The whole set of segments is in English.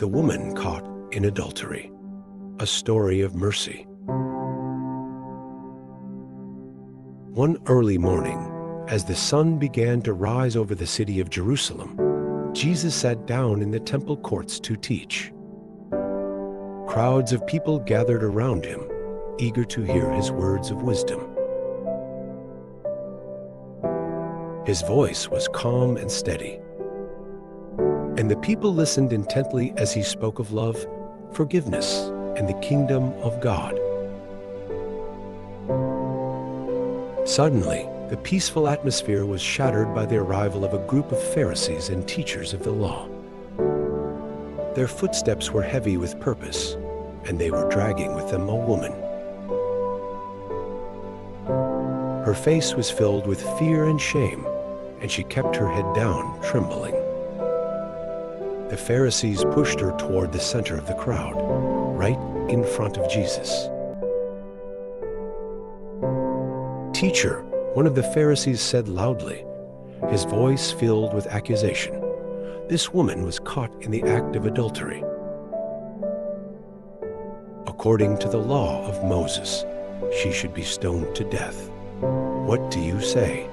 The woman caught in adultery, a story of mercy. One early morning, as the sun began to rise over the city of Jerusalem, Jesus sat down in the temple courts to teach. Crowds of people gathered around him, eager to hear his words of wisdom. His voice was calm and steady, and the people listened intently as he spoke of love, forgiveness, and the kingdom of God. Suddenly, the peaceful atmosphere was shattered by the arrival of a group of Pharisees and teachers of the law. Their footsteps were heavy with purpose, and they were dragging with them a woman. Her face was filled with fear and shame, and she kept her head down, trembling. The Pharisees pushed her toward the center of the crowd, right in front of Jesus. "Teacher," one of the Pharisees said loudly, his voice filled with accusation, "this woman was caught in the act of adultery. According to the law of Moses, she should be stoned to death. What do you say?"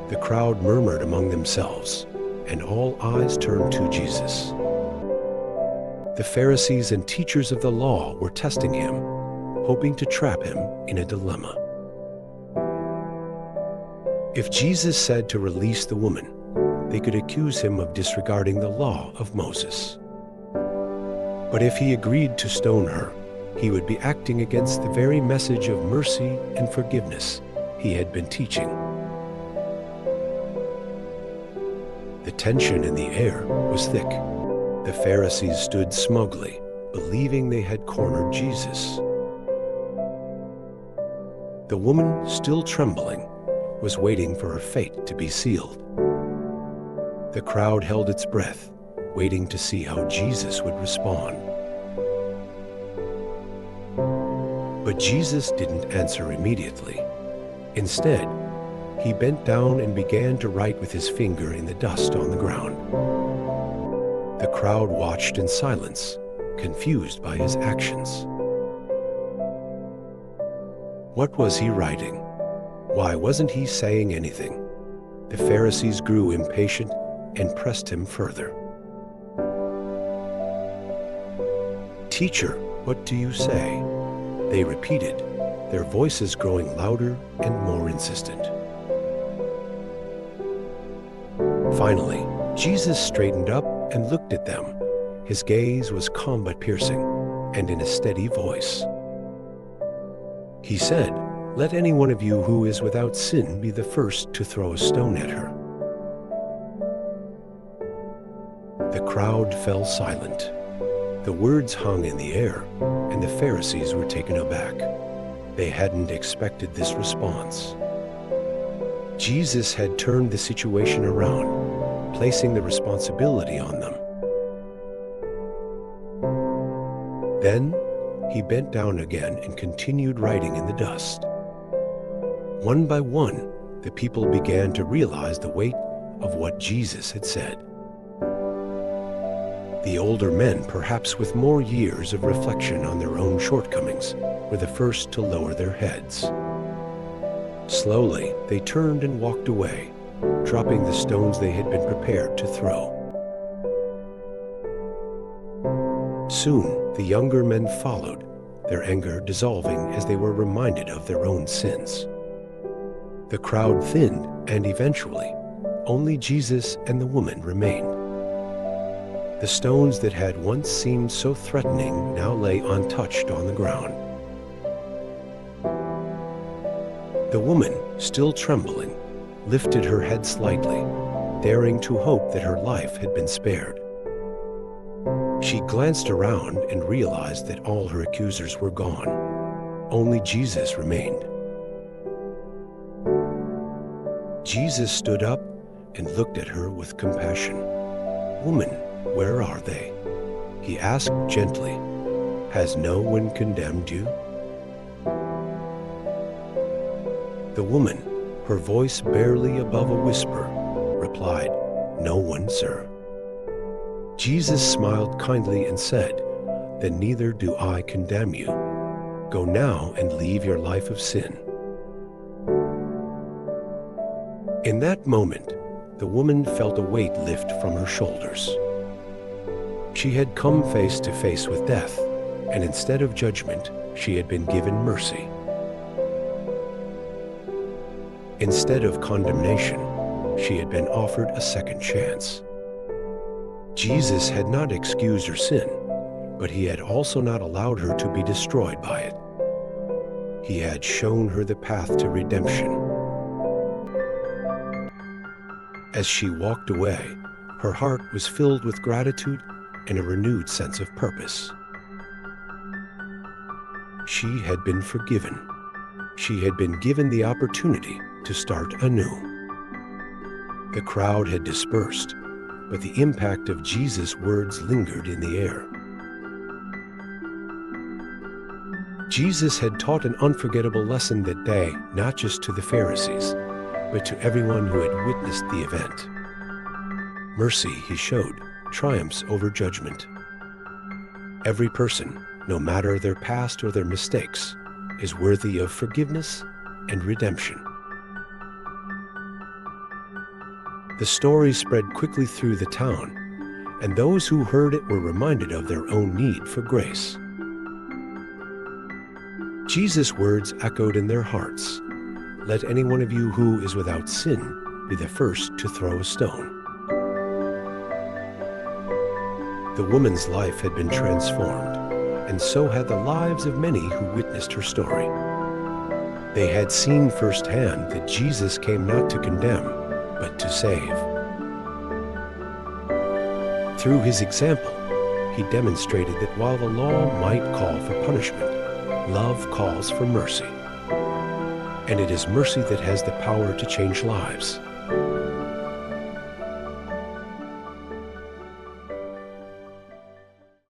The crowd murmured among themselves, and all eyes turned to Jesus. The Pharisees and teachers of the law were testing him, hoping to trap him in a dilemma. If Jesus said to release the woman, they could accuse him of disregarding the law of Moses. But if he agreed to stone her, he would be acting against the very message of mercy and forgiveness he had been teaching. The tension in the air was thick. The Pharisees stood smugly, believing they had cornered Jesus. The woman, still trembling, was waiting for her fate to be sealed. The crowd held its breath, waiting to see how Jesus would respond. But Jesus didn't answer immediately. Instead, he bent down and began to write with his finger in the dust on the ground. The crowd watched in silence, confused by his actions. What was he writing? Why wasn't he saying anything? The Pharisees grew impatient and pressed him further. "Teacher, what do you say?" they repeated, their voices growing louder and more insistent. Finally, Jesus straightened up and looked at them. His gaze was calm but piercing, and in a steady voice. He said, "Let any one of you who is without sin be the first to throw a stone at her." The crowd fell silent. The words hung in the air, and the Pharisees were taken aback. They hadn't expected this response. Jesus had turned the situation around, placing the responsibility on them. Then, he bent down again and continued writing in the dust. One by one, the people began to realize the weight of what Jesus had said. The older men, perhaps with more years of reflection on their own shortcomings, were the first to lower their heads. Slowly, they turned and walked away, dropping the stones they had been prepared to throw. Soon, the younger men followed, their anger dissolving as they were reminded of their own sins. The crowd thinned, and eventually, only Jesus and the woman remained. The stones that had once seemed so threatening now lay untouched on the ground. The woman, still trembling, lifted her head slightly, daring to hope that her life had been spared. She glanced around and realized that all her accusers were gone. Only Jesus remained. Jesus stood up and looked at her with compassion. "Woman, where are they?" he asked gently. "Has no one condemned you?" The woman, her voice barely above a whisper, replied, "No one, sir." Jesus smiled kindly and said, "Then neither do I condemn you. Go now and leave your life of sin." In that moment, the woman felt a weight lift from her shoulders. She had come face to face with death, and instead of judgment, she had been given mercy. Instead of condemnation, she had been offered a second chance. Jesus had not excused her sin, but he had also not allowed her to be destroyed by it. He had shown her the path to redemption. As she walked away, her heart was filled with gratitude and a renewed sense of purpose. She had been forgiven. She had been given the opportunity to start anew. The crowd had dispersed, but the impact of Jesus' words lingered in the air. Jesus had taught an unforgettable lesson that day, not just to the Pharisees, but to everyone who had witnessed the event. Mercy, he showed, triumphs over judgment. Every person, no matter their past or their mistakes, is worthy of forgiveness and redemption. The story spread quickly through the town, and those who heard it were reminded of their own need for grace. Jesus' words echoed in their hearts, "Let any one of you who is without sin be the first to throw a stone." The woman's life had been transformed, and so had the lives of many who witnessed her story. They had seen firsthand that Jesus came not to condemn, but to save. Through his example, he demonstrated that while the law might call for punishment, love calls for mercy. And it is mercy that has the power to change lives.